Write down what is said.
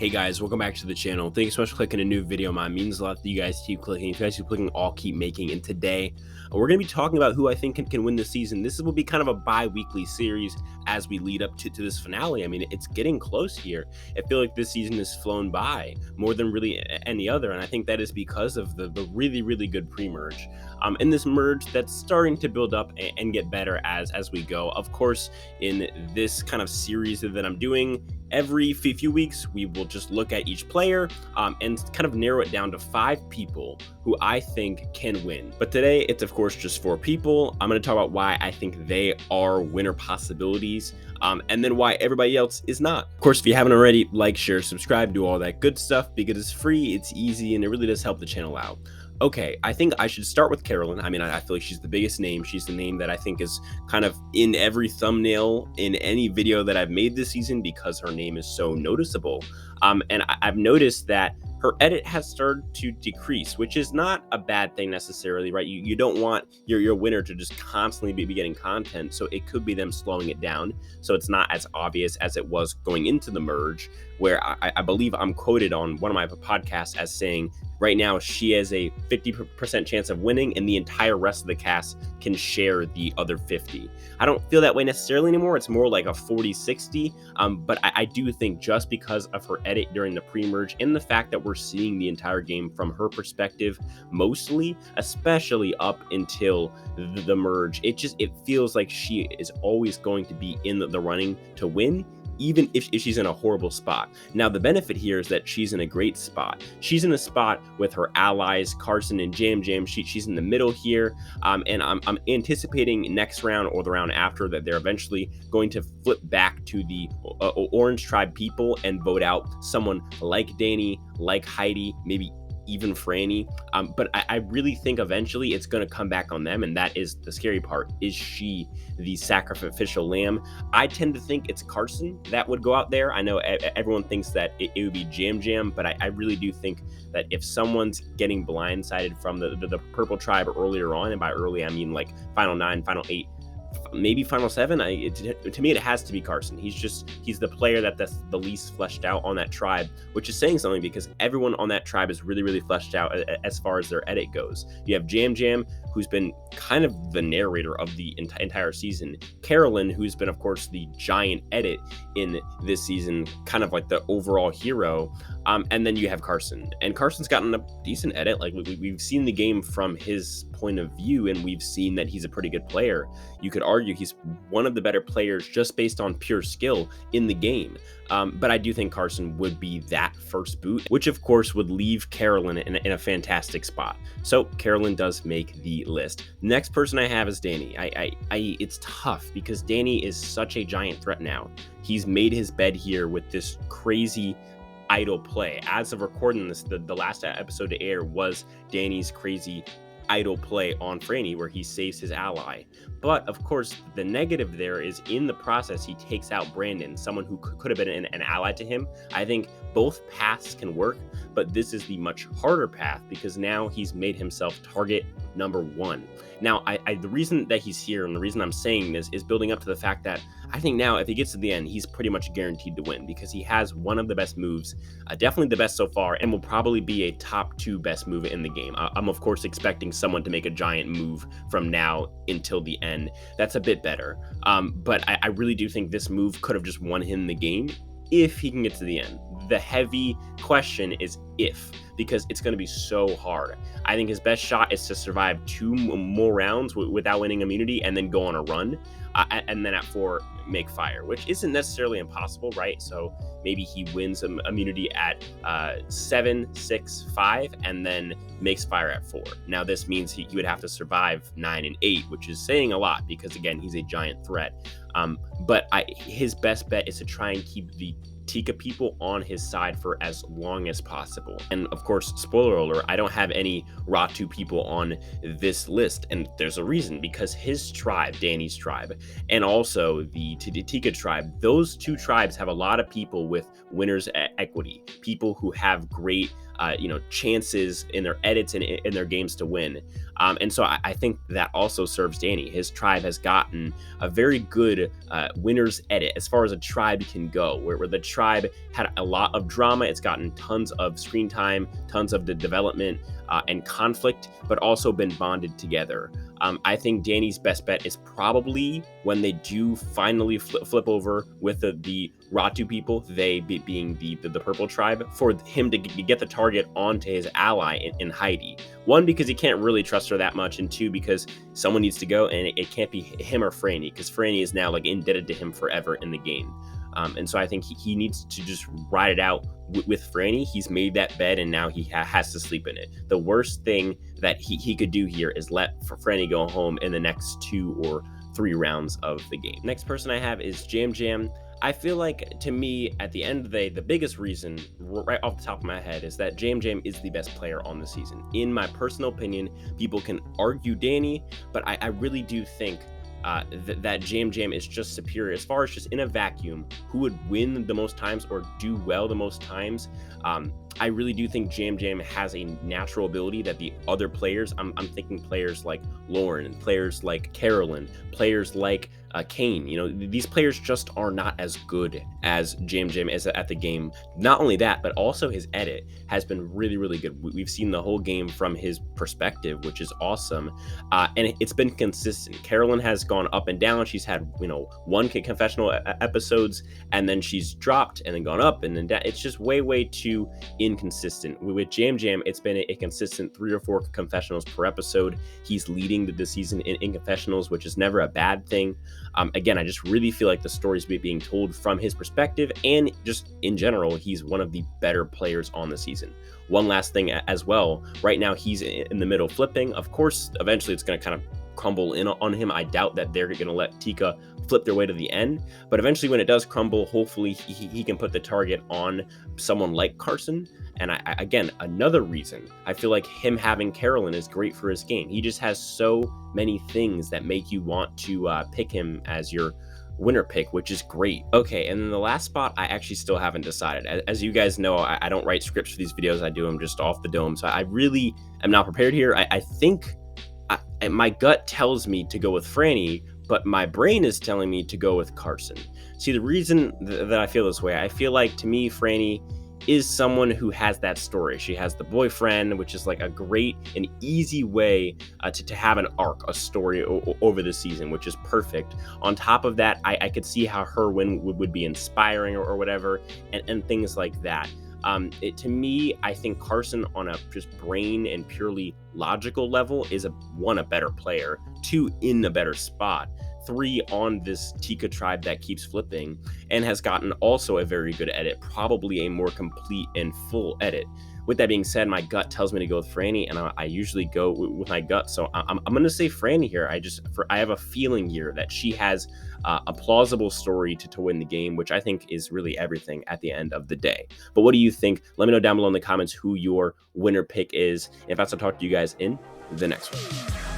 Hey guys, welcome back to the channel. Thanks so much for clicking a new video. It means a lot that you guys keep clicking. If you guys keep clicking, I'll keep making. And today, we're going to be talking about who I think can win this season. This will be kind of a bi-weekly series as we lead up to this finale. I mean, it's getting close here. I feel like this season has flown by more than really any other. And I think that is because of the really, really good pre-merge. And this merge that's starting to build up and get better as we go. Of course, in this kind of series that I'm doing, every few weeks, we will just look at each player and kind of narrow it down to 5 people who I think can win. But today, it's of course just 4 people. I'm going to talk about why I think they are winner possibilities, and then why everybody else is not. Of course, if you haven't already, like, share, subscribe, do all that good stuff because it's free, it's easy, and it really does help the channel out. Okay, I think I should start with Carolyn. I mean, I feel like she's the biggest name. She's the name that I think is kind of in every thumbnail in any video that I've made this season because her name is so noticeable. And I've noticed that her edit has started to decrease, which is not a bad thing necessarily, right? You don't want your winner to just constantly be getting content, so it could be them slowing it down, so it's not as obvious as it was going into the merge, where I believe I'm quoted on one of my podcasts as saying, right now, she has a 50% chance of winning, and the entire rest of the cast can share the other 50. I don't feel that way necessarily anymore. It's more like a 40-60, but I do think just because of her edit during the pre-merge and the fact that we're seeing the entire game from her perspective, mostly, especially up until the merge, it feels like she is always going to be in the running to win, even if she's in a horrible spot. Now, the benefit here is that she's in a great spot. She's in a spot with her allies, Carson and Jam Jam. She's in the middle here, and I'm anticipating next round or the round after that they're eventually going to flip back to the Orange Tribe people and vote out someone like Danny, like Heidi, maybe even Franny, but I really think eventually it's going to come back on them, and that is the scary part. Is she the sacrificial lamb? I tend to think it's Carson that would go out there. I know everyone thinks that it would be Jam Jam, but I really do think that if someone's getting blindsided from the Purple Tribe earlier on, and by early I mean like Final 9, Final 8, maybe Final 7, to me it has to be Carson. He's the player that's the least fleshed out on that tribe, which is saying something because everyone on that tribe is really, really fleshed out as far as their edit goes. You have Jam Jam, who's been kind of the narrator of the entire season. Carolyn, who's been, of course, the giant edit in this season, kind of like the overall hero. And then you have Carson. And Carson's gotten a decent edit. Like, we've seen the game from his point of view, and we've seen that he's a pretty good player. You could argue he's one of the better players just based on pure skill in the game. But I do think Carson would be that first boot, which of course would leave Carolyn in a fantastic spot. So Carolyn does make the list. Next person I have is Danny. It's tough because Danny is such a giant threat now. He's made his bed here with this crazy idle play. As of recording this, the last episode to air was Danny's crazy idle play on Franny where he saves his ally. But of course, the negative there is in the process, he takes out Brandon, someone who could have been an ally to him. I think both paths can work, but this is the much harder path because now he's made himself target number 1. Now, the reason that he's here and the reason I'm saying this is building up to the fact that I think now if he gets to the end, he's pretty much guaranteed to win because he has one of the best moves, definitely the best so far, and will probably be a top 2 best move in the game. I'm of course expecting someone to make a giant move from now until the end. That's a bit better, but I really do think this move could have just won him the game if he can get to the end. The heavy question is if, because it's going to be so hard. I think his best shot is to survive 2 more rounds without winning immunity and then go on a run, and then at 4 make fire, which isn't necessarily impossible, right? So maybe he wins immunity at 7, 6, 5, and then makes fire at 4. Now this means he would have to survive 9 and 8, which is saying a lot because again, he's a giant threat. But his best bet is to try and keep the Tika people on his side for as long as possible. And of course, spoiler alert, I don't have any Ratu people on this list, and there's a reason, because his tribe, Danny's tribe, and also the Tika tribe, those 2 tribes have a lot of people with winners equity, people who have great chances in their edits and in their games to win. And so I think that also serves Danny. His tribe has gotten a very good winner's edit as far as a tribe can go, where the tribe had a lot of drama. It's gotten tons of screen time, tons of the development and conflict, but also been bonded together. I think Danny's best bet is probably when they do finally flip over with the Ratu people, they being the purple tribe, for him to get the target onto his ally in Heidi. One, because he can't really trust her that much, and two, because someone needs to go, and it can't be him or Franny, because Franny is now like indebted to him forever in the game. And so I think he needs to just ride it out with Franny. He's made that bed, and now he has to sleep in it. The worst thing that he could do here is let Franny go home in the next 2 or 3 rounds of the game. Next person I have is Jam Jam. I feel like, to me, at the end of the day, the biggest reason, right off the top of my head, is that Jam Jam is the best player on the season. In my personal opinion, people can argue Danny, but I really do think that Jam Jam is just superior as far as just in a vacuum who would win the most times or do well the most times. I really do think Jam Jam has a natural ability that the other players, I'm thinking players like Lauren, players like Carolyn, players like Kane, these players just are not as good as Jam Jam is at the game. Not only that, but also his edit has been really, really good. We've seen the whole game from his perspective, which is awesome. And it's been consistent. Carolyn has gone up and down. She's had, 1 confessional episodes, and then she's dropped and then gone up and then down. It's just way, way too inconsistent. With Jam Jam, it's been a consistent 3 or 4 confessionals per episode. He's leading the season in confessionals, which is never a bad thing. Again, I just really feel like the story's being told from his perspective, and just in general, he's one of the better players on the season. One last thing as well, right now he's in the middle flipping. Of course, eventually it's going to kind of crumble in on him. I doubt that they're going to let Tika flip their way to the end, but eventually when it does crumble, hopefully he can put the target on someone like Carson. And again, another reason I feel like him having Carolyn is great for his game. He just has so many things that make you want to pick him as your winner pick, which is great. Okay, and then the last spot I actually still haven't decided. As you guys know, I don't write scripts for these videos. I do them just off the dome, so I really am not prepared here. I think my gut tells me to go with Franny, but my brain is telling me to go with Carson. See, the reason that I feel this way, I feel like, to me, Franny is someone who has that story. She has the boyfriend, which is like a great and easy way to have an arc, a story over the season, which is perfect. On top of that, I could see how her win would be inspiring or whatever, and things like that. To me, I think Carson, on a just brain and purely logical level, is a better player, 2, in a better spot, 3, on this Tika tribe that keeps flipping, and has gotten also a very good edit, probably a more complete and full edit. With that being said, my gut tells me to go with Franny, and I usually go with my gut, so I'm going to say Franny here. I have a feeling here that she has a plausible story to win the game, which I think is really everything at the end of the day. But what do you think? Let me know down below in the comments who your winner pick is. If that's, I'll talk to you guys in the next one.